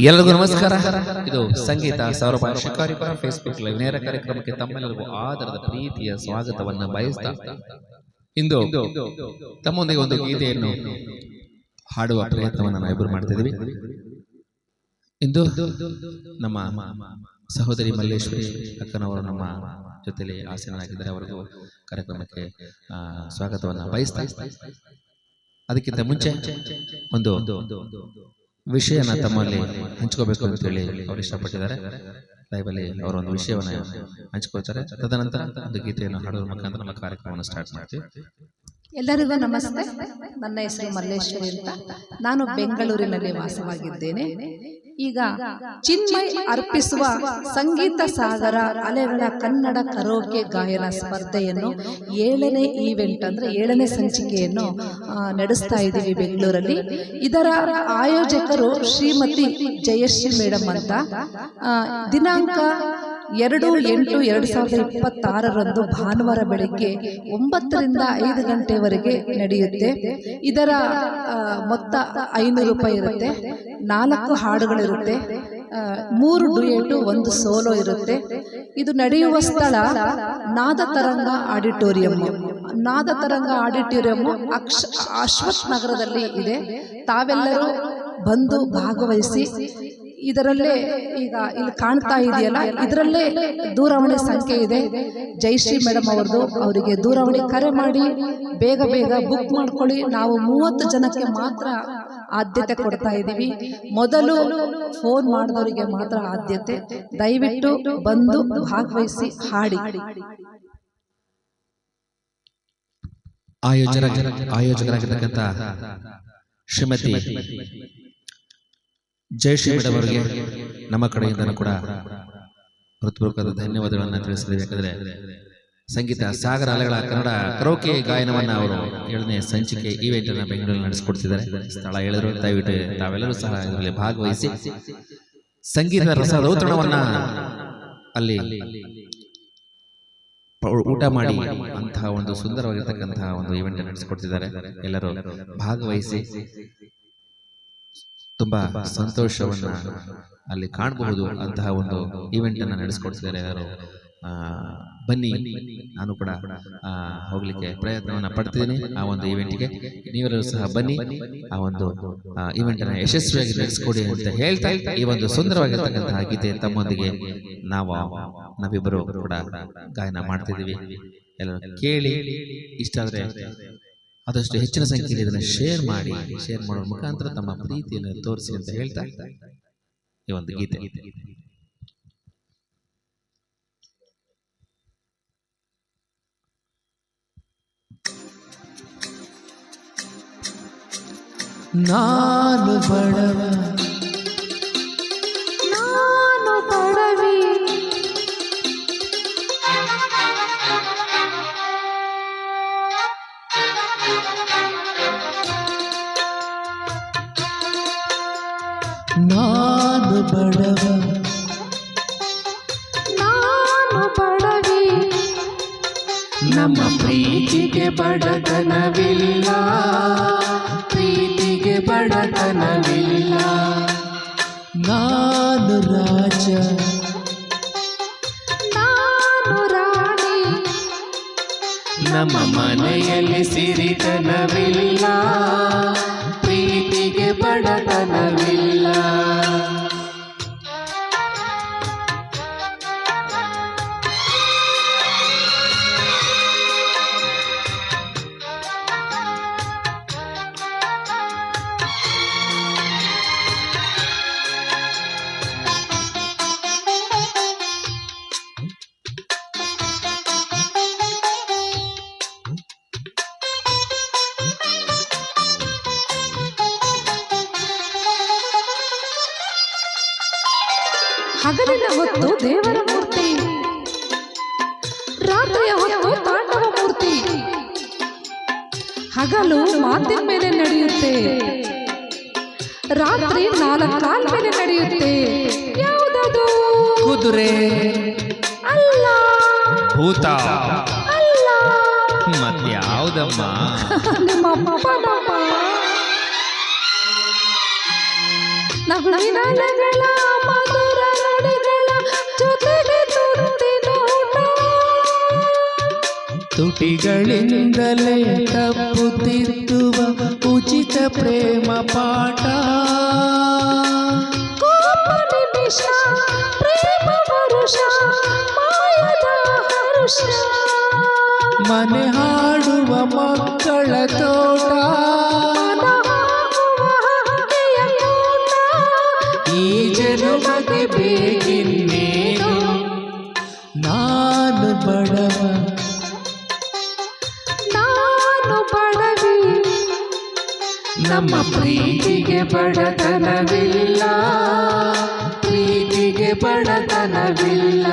ಎಲ್ಲರಿಗೂ ನಮಸ್ಕಾರ. ಇದು ಸಂಗೀತ ಸೌರಭ ಶಿಕಾರಿಪುರ ಫೇಸ್ಬುಕ್ ಲೈವ್ ನೇರ ಕಾರ್ಯಕ್ರಮಕ್ಕೆ ತಮ್ಮೆಲ್ಲರಿಗೂ ಆದರದ ಪ್ರೀತಿಯ ಸ್ವಾಗತವನ್ನು ಬಯಸ್ತಾ ಇಂದು ತಮ್ಮೊಂದಿಗೆ ಒಂದು ಗೀತೆಯನ್ನು ಹಾಡುವ ಪ್ರಯತ್ನವನ್ನು ನಾವಿಬ್ಬರು ಮಾಡ್ತಿದ್ದೀವಿ. ಇಂದು ನಮ್ಮ ಸಹೋದರಿ ಮಲ್ಲೇಶ್ವರಿ ಅಕ್ಕನವರು ನಮ್ಮ ಜೊತೆಲಿ ಆಸೀನರಾಗಿದ್ದಾರೆ. ಅವರಿಗೂ ಕಾರ್ಯಕ್ರಮಕ್ಕೆ ಸ್ವಾಗತವನ್ನು ಬಯಸ್ತಾ, ಅದಕ್ಕಿಂತ ಮುಂಚೆ ಒಂದು ವಿಷಯನ ತಮ್ಮಲ್ಲಿ ಹಂಚ್ಕೋಬೇಕು ಅಂತ ಹೇಳಿ ಅವರು ಇಷ್ಟಪಟ್ಟಿದ್ದಾರೆ. ಲೈವಲ್ಲಿ ಅವರು ಒಂದು ವಿಷಯವನ್ನು ಹಂಚ್ಕೊಳ್ತಾರೆ. ತದನಂತರ ಒಂದು ಗೀತೆಯನ್ನು ಹಾಡೋದ್ರ ಮುಖಾಂತರ ನಮ್ಮ ಕಾರ್ಯಕ್ರಮವನ್ನು ಸ್ಟಾರ್ಟ್ ಮಾಡ್ತೀವಿ. ಎಲ್ಲರಿಗೂ ನಮಸ್ತೆ. ನನ್ನ ಹೆಸರು ಮಲ್ಲೇಶ್ವರಿ ಅಂತ. ನಾನು ಬೆಂಗಳೂರಿನಲ್ಲಿ ವಾಸವಾಗಿದ್ದೇನೆ. ಈಗ ಚಿನ್ಮಯ್ ಅರ್ಪಿಸುವ ಸಂಗೀತ ಸಾಗರ ಅಲೆಗಳ ಕನ್ನಡ ಕರೋಕೆ ಗಾಯನ ಸ್ಪರ್ಧೆಯನ್ನು 7ನೇ ಈವೆಂಟ್ ಅಂದ್ರೆ 7ನೇ ಸಂಚಿಕೆಯನ್ನು ನಡೆಸ್ತಾ ಇದ್ದೀವಿ ಬೆಂಗಳೂರಲ್ಲಿ. ಇದರ ಆಯೋಜಕರು ಶ್ರೀಮತಿ ಜಯಶ್ರೀ ಮೇಡಮ್ ಅಂತ. ದಿನಾಂಕ 2/8/2026 ಭಾನುವಾರ ಬೆಳಗ್ಗೆ 9ರಿಂದ 5 ಗಂಟೆವರೆಗೆ ನಡೆಯುತ್ತೆ. ಇದರ ಮೊತ್ತ 500 ರೂಪಾಯಿ ಇರುತ್ತೆ. 4 ಹಾಡುಗಳಿರುತ್ತೆ, 3 ಡುಯೆಟು, 1 ಸೋಲೋ ಇರುತ್ತೆ. ಇದು ನಡೆಯುವ ಸ್ಥಳ ನಾದತರಂಗ ಆಡಿಟೋರಿಯಂ. ನಾದತರಂಗ ಆಡಿಟೋರಿಯಂ ಅಶ್ವಥ್ ನಗರದಲ್ಲಿ ಇದೆ. ತಾವೆಲ್ಲರೂ ಬಂದು ಭಾಗವಹಿಸಿ. ಇದರಲ್ಲೇ ಈಗ ಇಲ್ಲಿ ಕಾಣ್ತಾ ಇದೆಯಲ್ಲ, ಇದರಲ್ಲೇ ದೂರವಾಣಿ ಸಂಖ್ಯೆ ಇದೆ ಜಯಶ್ರೀ ಮೇಡಮ್ ಅವ್ರದ್ದು. ಅವರಿಗೆ ದೂರವಾಣಿ ಕರೆ ಮಾಡಿ ಬೇಗ ಬುಕ್ ಮಾಡ್ಕೊಳ್ಳಿ. ನಾವು 30 ಜನಕ್ಕೆ ಮಾತ್ರ ಆದ್ಯತೆ ಕೊಡ್ತಾ ಇದ್ದೀವಿ. ಮೊದಲು ಫೋನ್ ಮಾಡಿದವರಿಗೆ ಮಾತ್ರ ಆದ್ಯತೆ. ದಯವಿಟ್ಟು ಬಂದು ಭಾಗವಹಿಸಿ ಹಾಡಿ. ಆಯೋಜಕರಾಗಿರ್ತಕ್ಕಂಥ ಶ್ರೀಮತಿ ಜಯಶ್ರೀ ಮೇಡಮ್ ಅವರಿಗೆ ನಮ್ಮ ಕಡೆಯಿಂದನೂ ಕೂಡ ಹೃತ್ಪೂರ್ವಕವಾದ ಧನ್ಯವಾದಗಳನ್ನು ತಿಳಿಸಿದ್ದೇವೆ. ಯಾಕಂದರೆ ಸಂಗೀತ ಸಾಗರ ಅಲೆಗಳ ಕನ್ನಡ ಕರೋಕೆ ಗಾಯನವನ್ನು ಅವರು 7ನೇ ಸಂಚಿಕೆ ಈವೆಂಟ್ ಅನ್ನು ಬೆಂಗಳೂರಲ್ಲಿ ನಡೆಸಿಕೊಡ್ತಿದ್ದಾರೆ. ಸ್ಥಳ ಹೇಳಿದ್ರು, ದಯವಿಟ್ಟು ತಾವೆಲ್ಲರೂ ಸಹ ಇದರಲ್ಲಿ ಭಾಗವಹಿಸಿ ಸಂಗೀತ ರಸದೌತಣವನ್ನ ಅಲ್ಲಿ ಊಟ ಮಾಡಿ ಅಂತಹ ಒಂದು ಸುಂದರವಾಗಿರ್ತಕ್ಕಂತಹ ಒಂದು ಈವೆಂಟ್ ನಡೆಸಿಕೊಡ್ತಿದ್ದಾರೆ. ಎಲ್ಲರೂ ಭಾಗವಹಿಸಿ ತುಂಬಾ ಸಂತೋಷವನ್ನ ಅಲ್ಲಿ ಕಾಣಬಹುದು. ಅಂತಹ ಒಂದು ಈವೆಂಟ್ ಅನ್ನ ನಡೆಸಿಕೊಡ್ತಿದ್ದಾರೆ. ಎಲ್ಲರೂ ಬನ್ನಿ, ನಾನು ಕೂಡ ಹೋಗ್ಲಿಕ್ಕೆ ಪ್ರಯತ್ನವನ್ನ ಪಡ್ತಿದ್ದೀನಿ ಆ ಒಂದು ಈವೆಂಟ್ಗೆ. ನೀವೆಲ್ಲರೂ ಸಹ ಬನ್ನಿ, ಆ ಒಂದು ಈವೆಂಟ್ ಅನ್ನ ಯಶಸ್ವಿಯಾಗಿ ನಡೆಸಿಕೊಡಿ ಅಂತ ಹೇಳ್ತಾ ಈ ಒಂದು ಸುಂದರವಾಗಿರ್ತಕ್ಕಂತಹ ಗೀತೆ ತಮ್ಮೊಂದಿಗೆ ನಾವಿಬ್ಬರು ಕೂಡ ಗಾಯನ ಮಾಡ್ತಿದ್ದೀವಿ. ಎಲ್ಲರೂ ಕೇಳಿ, ಇಷ್ಟ ಆದ್ರೆ ಆದಷ್ಟು ಹೆಚ್ಚಿನ ಸಂಖ್ಯೆಯಲ್ಲಿ ಇದನ್ನು ಶೇರ್ ಮಾಡೋ ಮುಖಾಂತರ ತಮ್ಮ ಪ್ರೀತಿಯನ್ನು ತೋರಿಸಿ ಅಂತ ಹೇಳ್ತಾ ಈ ಒಂದು ಗೀತೆ. ನಾನು ಬಡವ, ನಾನು ಬಡವಿ, ನಾನು ಬಡವ, ನಾನು ಬಡವಿ, ನಮ್ಮ ಪ್ರೀತಿಗೆ ಬಡತನವಿಲ್ಲ, ಪ್ರೀತಿಗೆ ಬಡತನವಿಲ್ಲ. ನಾನು ರಾಜ, ನಾನು ರಾಣಿ, ನಮ್ಮ ಮನೆಯಲ್ಲಿ ಸಿರಿತನವಿಲ್ಲ, ಪ್ರೀತಿಗೆ ಬಡತನವಿಲ್ಲ. ಹಗಲಿನ ಹೊತ್ತು ದೇವರ ಮೂರ್ತಿ, ರಾತ್ರಿಯ ಹೊತ್ತು ತಾಂಡವ ಮೂರ್ತಿ. ಹಗಲು ಮಾತಿನ ಮೇಲೆ ನಡೆಯುತ್ತೆ, ರಾತ್ರಿ 4 ಕಾಲ್ ಮೇಲೆ ನಡೆಯುತ್ತೆ. ಯಾವುದದು? ಕುದುರೆ ಅಲ್ಲ, ಭೂತ ಅಲ್ಲ, ಮತ್ಯಾವುದಮ್ಮ? ನಿಮ್ಮ ಅಪ್ಪನಮ್ಮ. ನಗುವಿನ ನಗಳ ಮಧುರ ನುಡಿಗಳ ಜೊತೆಗೆ ತುತ್ತಿನೋಟ ತುಟಿಗಳಿಂದಲೇ ತಪ್ಪುತ್ತಿರುವ ಉಚಿತ ಪ್ರೇಮ ಪಾಠ ಕೋಪ ನಿಮಿಷ ಪ್ರೇಮ ವರುಷ ಮಾಯದ ಹರುಷ ಮನೆ ಹಾಡುವ ಮಕ್ಕಳ ತೋಟ ಈ ಜನ್ಮಕ್ಕೆ ಬೇಕಿನ್ನೇನು ನಾನು ಬಡವ ನಾನು ಬಡವಿ ನಮ್ಮ ಪ್ರೀತಿಗೆ ಬಡತನವಿಲ್ಲ ಪ್ರೀತಿಗೆ ಬಡತನವಿಲ್ಲ